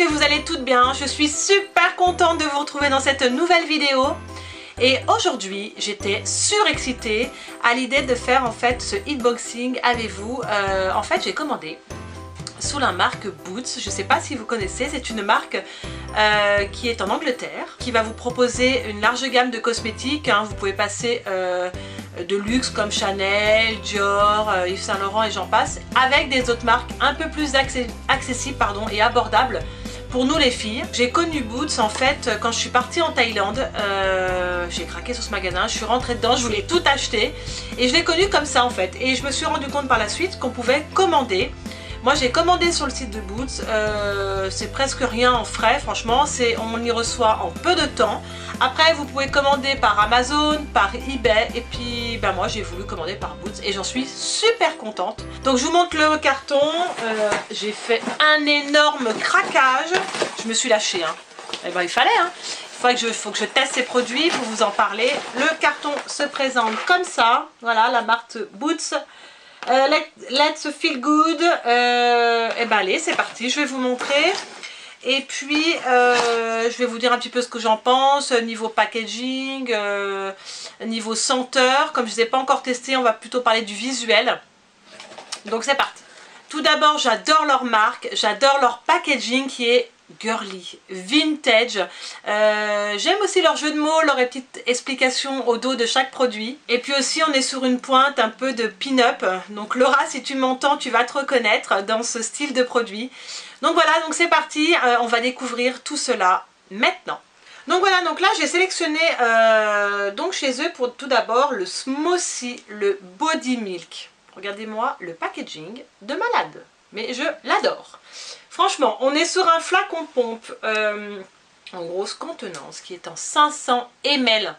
que vous allez toutes bien. Je suis super contente de vous retrouver dans cette nouvelle vidéo. Et aujourd'hui, j'étais surexcitée à l'idée de faire en fait ce hitboxing avec vous. En fait, j'ai commandé sous la marque Boots. Je ne sais pas si vous connaissez, c'est une marque qui est en Angleterre, qui va vous proposer une large gamme de cosmétiques. Hein. Vous pouvez passer de luxe comme Chanel, Dior, Yves Saint Laurent et j'en passe, avec des autres marques un peu plus accessibles et abordables pour nous les filles. J'ai connu Boots en fait quand je suis partie en Thaïlande. J'ai craqué sur ce magasin, je suis rentrée dedans, je voulais tout acheter et je l'ai connu comme ça en fait. Et je me suis rendu compte par la suite qu'on pouvait commander. Moi j'ai commandé sur le site de Boots, c'est presque rien en frais, franchement, on y reçoit en peu de temps. Après vous pouvez commander par Amazon, par eBay, et puis ben, moi j'ai voulu commander par Boots et j'en suis super contente. Donc je vous montre le carton, j'ai fait un énorme craquage, je me suis lâchée, hein. Et ben il fallait, hein. Faut que je teste ces produits pour vous en parler. Le carton se présente comme ça, voilà la marque Boots. Let's feel good. Et ben allez, c'est parti, je vais vous montrer. Et puis je vais vous dire un petit peu ce que j'en pense niveau packaging, niveau senteur. Comme je ne les ai pas encore testé, on va plutôt parler du visuel. Donc c'est parti. Tout d'abord, j'adore leur marque, j'adore leur packaging qui est girly, vintage. J'aime aussi leur jeu de mots, leur petite explication au dos de chaque produit. Et puis aussi on est sur une pointe un peu de pin-up. Donc Laura, si tu m'entends, tu vas te reconnaître dans ce style de produit. Donc voilà, donc c'est parti, on va découvrir tout cela maintenant. Donc voilà, donc là j'ai sélectionné donc chez eux pour tout d'abord le Smoothie, le Body Milk. Regardez-moi le packaging de malade, mais je l'adore. Franchement, on est sur un flacon pompe en grosse contenance qui est en 500 ml.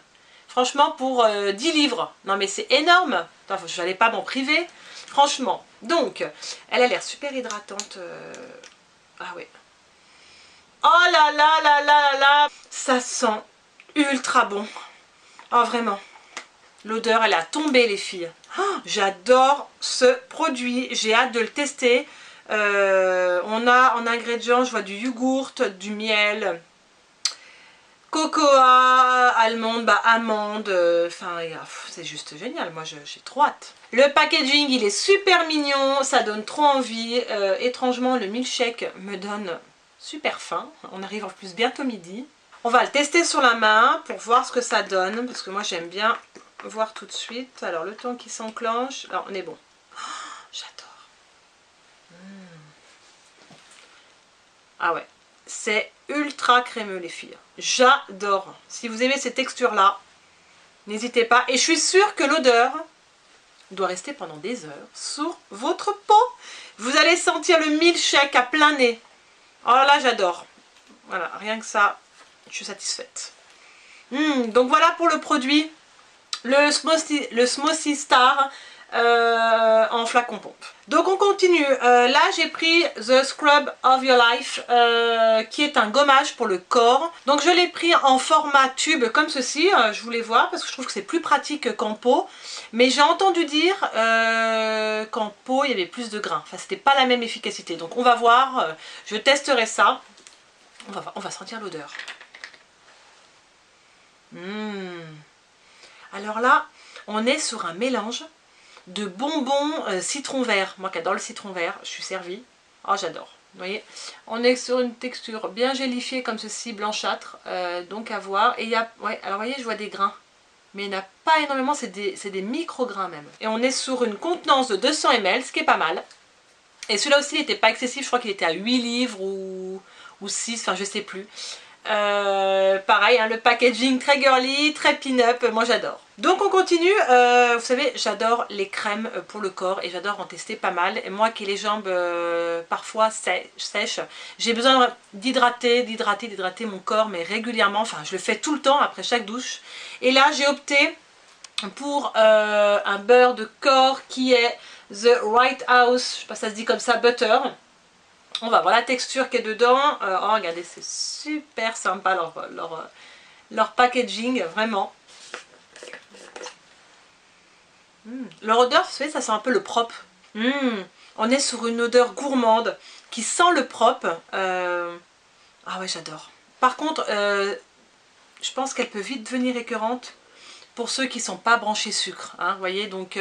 Franchement, pour 10 livres. Non mais c'est énorme. Enfin, je n'allais pas m'en priver. Franchement. Donc, elle a l'air super hydratante. Ah ouais. Oh là là là là là. Ça sent ultra bon. Oh vraiment. L'odeur, elle a tombé les filles. Oh, j'adore ce produit. J'ai hâte de le tester. On a en ingrédients, je vois du yogourt, du miel, cocoa, almande, amande, enfin c'est juste génial, moi j'ai trop hâte. Le packaging il est super mignon, ça donne trop envie, étrangement le milkshake me donne super faim, on arrive en plus bientôt midi. On va le tester sur la main pour voir ce que ça donne, parce que moi j'aime bien voir tout de suite. Alors le temps qui s'enclenche, alors on est bon. Oh, j'adore. Ah ouais, c'est ultra crémeux les filles. J'adore. Si vous aimez ces textures-là, n'hésitez pas. Et je suis sûre que l'odeur doit rester pendant des heures sur votre peau. Vous allez sentir le milkshake à plein nez. Oh là, j'adore. Voilà, rien que ça, je suis satisfaite. Donc voilà pour le produit. Le Smoothie Star en flacon pompe. Donc on continue. Là j'ai pris The Scrub of Your Life qui est un gommage pour le corps. Donc je l'ai pris en format tube comme ceci. Je voulais voir parce que je trouve que c'est plus pratique qu'en pot. Mais j'ai entendu dire qu'en pot il y avait plus de grains. Enfin c'était pas la même efficacité. Donc on va voir. Je testerai ça. On va sentir l'odeur. Alors là on est sur un mélange de bonbons citron vert. Moi qui adore le citron vert, je suis servie. Oh j'adore. Vous voyez, on est sur une texture bien gélifiée comme ceci, blanchâtre. Donc à voir. Et il y a, ouais, alors vous voyez, je vois des grains. Mais il n'y en a pas énormément, c'est des micro-grains même. Et on est sur une contenance de 200 ml, ce qui est pas mal. Et celui-là aussi, il n'était pas excessif, je crois qu'il était à 8 livres ou 6, enfin je sais plus. Pareil, hein, le packaging très girly, très pin-up, moi j'adore. Donc on continue, vous savez j'adore les crèmes pour le corps et j'adore en tester pas mal. Et moi qui ai les jambes parfois sèches, j'ai besoin d'hydrater mon corps mais régulièrement, enfin je le fais tout le temps après chaque douche. Et là j'ai opté pour un beurre de corps qui est The White House, je sais pas si ça se dit comme ça, butter. On va voir la texture qui est dedans. Oh regardez, c'est super sympa leur packaging, vraiment. Leur odeur, vous savez, ça sent un peu le propre. On est sur une odeur gourmande qui sent le propre. Ah ouais, j'adore. Par contre, je pense qu'elle peut vite devenir écœurante pour ceux qui ne sont pas branchés sucre. Hein, vous voyez, donc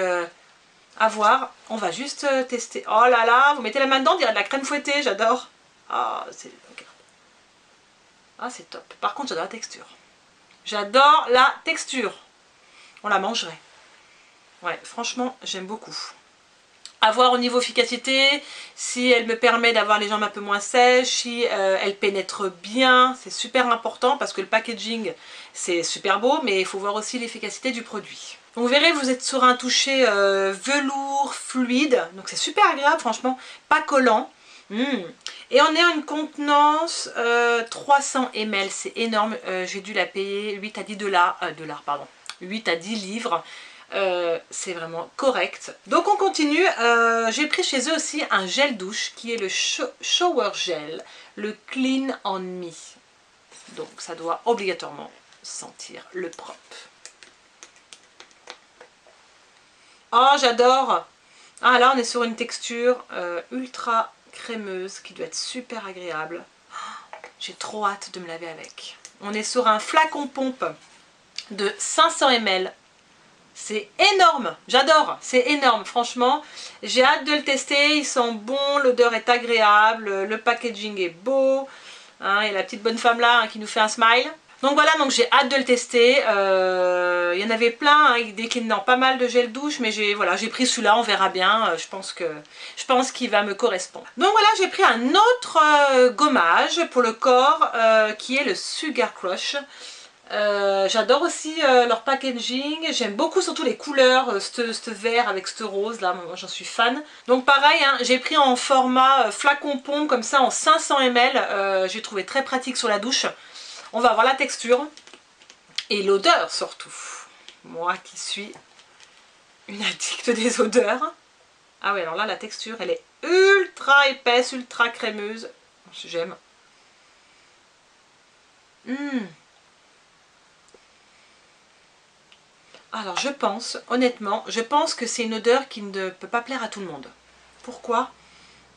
à voir. On va juste tester. Oh là là, vous mettez la main dedans, on dirait de la crème fouettée, j'adore. Ah, c'est okay. Ah, c'est top. Par contre, j'adore la texture. J'adore la texture. On la mangerait. Ouais, franchement, j'aime beaucoup. À voir au niveau efficacité, si elle me permet d'avoir les jambes un peu moins sèches, si elle pénètre bien, c'est super important parce que le packaging c'est super beau, mais il faut voir aussi l'efficacité du produit. Donc vous verrez, vous êtes sur un toucher velours fluide, donc c'est super agréable franchement, pas collant. Et on est à une contenance 300 ml, c'est énorme, j'ai dû la payer 8 à 10 dollars, pardon, 8 à 10 livres. C'est vraiment correct. Donc on continue. J'ai pris chez eux aussi un gel douche qui est le Shower Gel, le Clean on Me. Donc ça doit obligatoirement sentir le propre. Oh, j'adore! Ah, là on est sur une texture ultra crémeuse qui doit être super agréable. J'ai trop hâte de me laver avec. On est sur un flacon pompe de 500 ml. C'est énorme, j'adore, c'est énorme, franchement, j'ai hâte de le tester, ils sont bons, l'odeur est agréable, le packaging est beau, hein, et la petite bonne femme là hein, qui nous fait un smile. Donc voilà, donc j'ai hâte de le tester, il y en avait plein, hein, déclinant pas mal de gel douche, mais j'ai pris celui-là, on verra bien, je pense qu'il va me correspondre. Donc voilà, j'ai pris un autre gommage pour le corps, qui est le Sugar Crush. J'adore aussi leur packaging, j'aime beaucoup surtout les couleurs, ce vert avec ce rose là, moi j'en suis fan. Donc pareil, hein, j'ai pris en format flacon pompe comme ça en 500 ml, j'ai trouvé très pratique sur la douche. On va voir la texture et l'odeur surtout. Moi qui suis une addicte des odeurs. Ah ouais, alors là la texture elle est ultra épaisse, ultra crémeuse, j'aime. Alors je pense, honnêtement, je pense que c'est une odeur qui ne peut pas plaire à tout le monde. Pourquoi?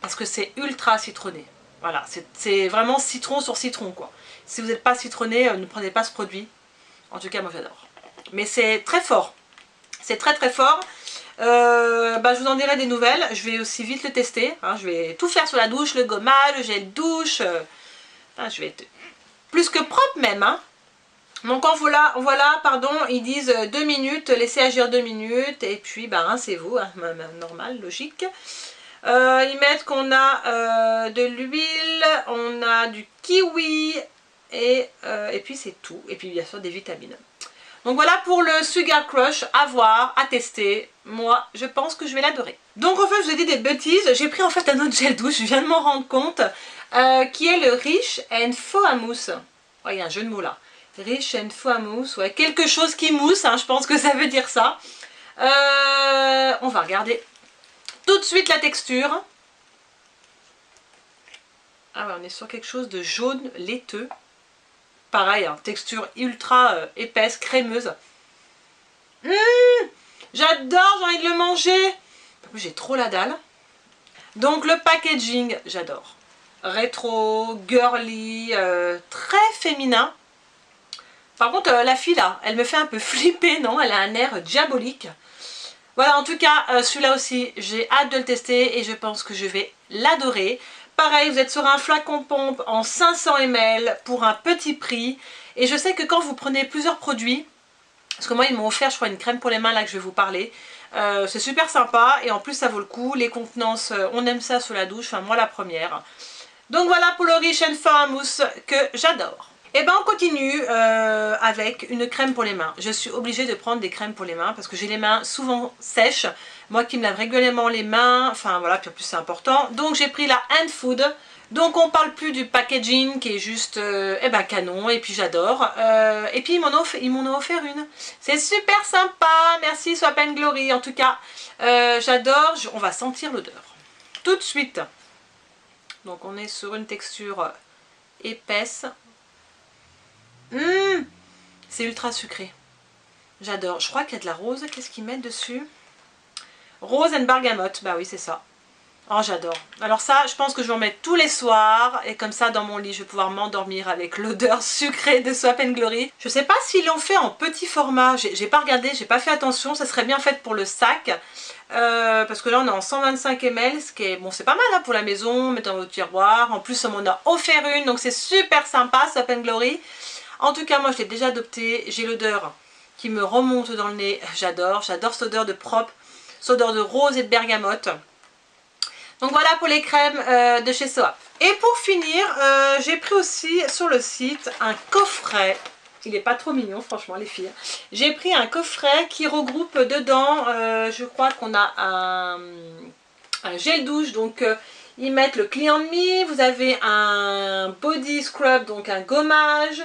Parce que c'est ultra citronné. Voilà, c'est vraiment citron sur citron quoi. Si vous n'êtes pas citronné, ne prenez pas ce produit. En tout cas, moi j'adore. Mais c'est très fort. C'est très très fort. Je vous en dirai des nouvelles. Je vais aussi vite le tester. Hein. Je vais tout faire sur la douche, le gommage, le gel douche. Je vais être plus que propre même. Hein. Donc voilà, pardon, ils disent 2 minutes, laissez agir 2 minutes, et puis rincez-vous, hein, normal, logique. Ils mettent qu'on a de l'huile, on a du kiwi, et puis c'est tout. Et puis bien sûr des vitamines. Donc voilà pour le Sugar Crush, à voir, à tester. Moi, je pense que je vais l'adorer. Donc en fait, je vous ai dit des bêtises, j'ai pris en fait un autre gel douche, je viens de m'en rendre compte, qui est le Rich and Faux-à-Mousse. Oh, il y a un jeu de mots là. Rich and Faux-à-Mousse, ouais, quelque chose qui mousse, hein, je pense que ça veut dire ça. On va regarder tout de suite la texture. Ah ouais, on est sur quelque chose de jaune laiteux. Pareil, hein, texture ultra épaisse, crémeuse. J'adore, j'ai envie de le manger. J'ai trop la dalle. Donc le packaging, j'adore. Rétro, girly, très féminin. Par contre, la fille là, elle me fait un peu flipper, non? Elle a un air diabolique. Voilà, en tout cas, celui-là aussi, j'ai hâte de le tester et je pense que je vais l'adorer. Pareil, vous êtes sur un flacon pompe en 500 ml pour un petit prix. Et je sais que quand vous prenez plusieurs produits, parce que moi, ils m'ont offert, je crois, une crème pour les mains là que je vais vous parler. C'est super sympa et en plus, ça vaut le coup. Les contenances, on aime ça sur la douche, enfin moi la première. Donc voilà pour le Rich and Faux-à-Mousse que j'adore. Et ben on continue avec une crème pour les mains. Je suis obligée de prendre des crèmes pour les mains parce que j'ai les mains souvent sèches. Moi qui me lave régulièrement les mains, enfin voilà, puis en plus c'est important. Donc j'ai pris la Hand Food. Donc on parle plus du packaging qui est juste canon et puis j'adore. Et puis ils m'en ont offert une. C'est super sympa, merci Swap and Glory. En tout cas, j'adore, on va sentir l'odeur. Tout de suite. Donc on est sur une texture épaisse. C'est ultra sucré. J'adore. Je crois qu'il y a de la rose. Qu'est-ce qu'ils mettent dessus? Rose and bergamote. Bah oui, c'est ça. Oh, j'adore. Alors ça, je pense que je vais en mettre tous les soirs. Et comme ça, dans mon lit, je vais pouvoir m'endormir avec l'odeur sucrée de Swap & Glory. Je sais pas s'ils l'ont fait en petit format. J'ai pas regardé, j'ai pas fait attention. Ça serait bien fait pour le sac. Parce que là, on est en 125 ml. Ce qui est, bon, c'est pas mal hein, pour la maison. Mettre dans votre tiroir. En plus, on m'en a offert une. Donc c'est super sympa, Swap & Glory. En tout cas, moi, je l'ai déjà adopté. J'ai l'odeur qui me remonte dans le nez. J'adore. J'adore cette odeur de propre. Cette odeur de rose et de bergamote. Donc voilà pour les crèmes de chez Swap. Et pour finir, j'ai pris aussi sur le site un coffret. Il n'est pas trop mignon franchement les filles. J'ai pris un coffret qui regroupe dedans, je crois qu'on a un gel douche. Donc ils mettent le Clean Me, vous avez un body scrub, donc un gommage.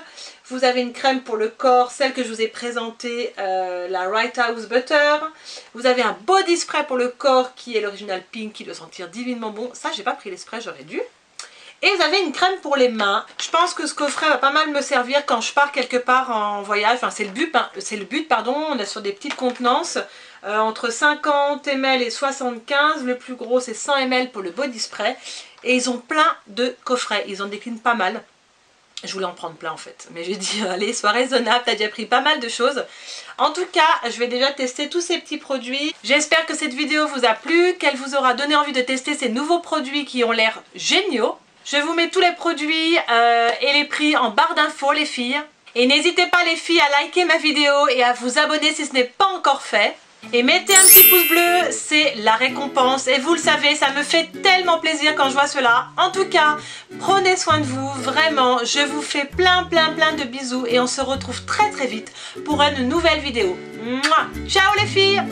Vous avez une crème pour le corps, celle que je vous ai présentée, la Right House Butter. Vous avez un body spray pour le corps qui est l'original pink, qui doit sentir divinement bon. Ça, j'ai pas pris les sprays, j'aurais dû. Et vous avez une crème pour les mains. Je pense que ce coffret va pas mal me servir quand je pars quelque part en voyage. Enfin, c'est le but, pardon. On est sur des petites contenances. Entre 50 ml et 75. Le plus gros, c'est 100 ml pour le body spray. Et ils ont plein de coffrets. Ils en déclinent pas mal. Je voulais en prendre plein en fait, mais j'ai dit allez sois raisonnable, t'as déjà pris pas mal de choses. En tout cas, je vais déjà tester tous ces petits produits. J'espère que cette vidéo vous a plu, qu'elle vous aura donné envie de tester ces nouveaux produits qui ont l'air géniaux. Je vous mets tous les produits et les prix en barre d'infos les filles. Et n'hésitez pas les filles à liker ma vidéo et à vous abonner si ce n'est pas encore fait. Et mettez un petit pouce bleu, c'est la récompense. Et vous le savez, ça me fait tellement plaisir quand je vois cela. En tout cas, prenez soin de vous, vraiment. Je vous fais plein de bisous. Et on se retrouve très vite pour une nouvelle vidéo. Mouah. Ciao les filles!